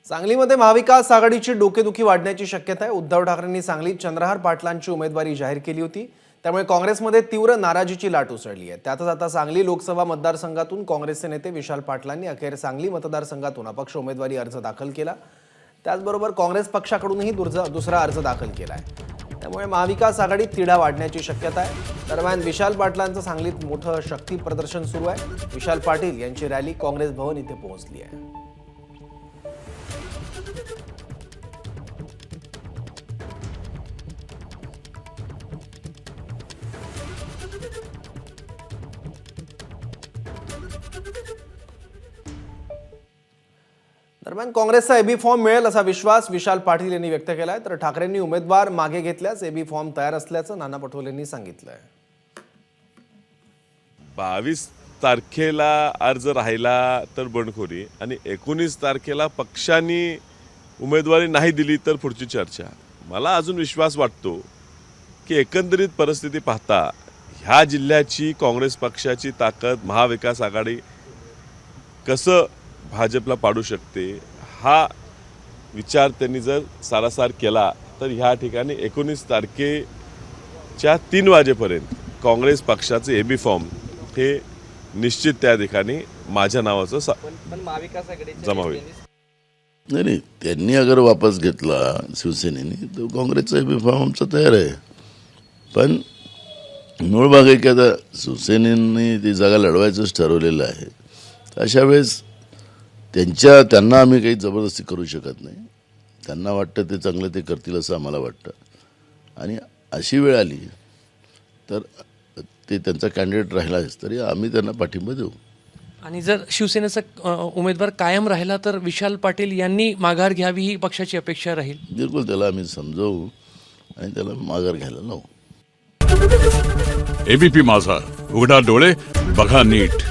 सांगलीमध्ये महाविकास आघाडीची डोकेदुखी वाढण्याची शक्यता आहे। उद्धव ठाकरेंनी सांगलीत चंद्रहार पाटलांची उमेदवारी जाहीर केली होती, त्यामुळे काँग्रेसमध्ये तीव्र नाराजीची लाट उसळली आहे। त्यातच आता सांगली लोकसभा मतदारसंघातून काँग्रेसचे नेते विशाल पाटलांनी अखेर सांगली मतदारसंघातून अपक्ष उमेदवारी अर्ज दाखल केला। त्याचबरोबर काँग्रेस पक्षाकडूनही दुसरा अर्ज दाखल केला आहे। त्यामुळे महाविकास आघाडीत तिढा वाढण्याची शक्यता आहे। दरम्यान विशाल पाटलांचं सांगलीत मोठं शक्ती प्रदर्शन सुरू आहे। विशाल पाटील यांची रॅली काँग्रेस भवन इथे पोहोचली आहे। दरम्यान काँग्रेसचा एबी फॉर्म मिळेल असा विश्वास विशाल पाटील यांनी व्यक्त केलाय, तर ठाकरेंनी उमेदवार मागे घेतल्यास एबी फॉर्म तयार असल्याचं नाना पटोले यांनी सांगितलंय। 22 तारखेला अर्ज राहिला तर बंडखोरी आणि 19 तारखेला पक्षांनी उमेदवारी नाही दिली तर पुढची चर्चा। मला अजून विश्वास वाटतो की एकंदरीत परिस्थिती पाहता ह्या जिल्ह्याची काँग्रेस पक्षाची ताकद महाविकास आघाडी कसं भाजपला पाडू शकते हा विचार त्यांनी जर सारासार केला तर ह्या ठिकाणी 19 तारखेच्या 3 वाजेपर्यंत काँग्रेस पक्षाचे एबी फॉर्म हे निश्चित त्या ठिकाणी माझ्या नावाचं जमा होईल। नाही, त्यांनी अगर वापस घेतला शिवसेनेने तर काँग्रेसचा एबी फॉर्म आमचा तयार आहे। पण मूळ भाग आहे की आता शिवसेनेने ती जागा लढवायचंच ठरवलेलं आहे। अशा वेळेस त्यांना आम्ही काही जबरदस्ती करू शकत नाही। त्यांना वाटतं ते चांगलं ते करतील असं आम्हाला वाटतं, आणि अशी वेळ आली तर ते त्यांचा कॅन्डिडेट राहिलाच तरी आम्ही त्यांना पाठिंबा देऊ। आणि जर शिवसेनेचा उमेदवार कायम राहिला तर विशाल पाटील यांनी माघार घ्यावी ही पक्षाची अपेक्षा राहील। बिलकुल त्याला आम्ही समजावू आणि त्याला माघार घ्यायला लावू। एबीपी माझा, उघडा डोळे बघा नीट।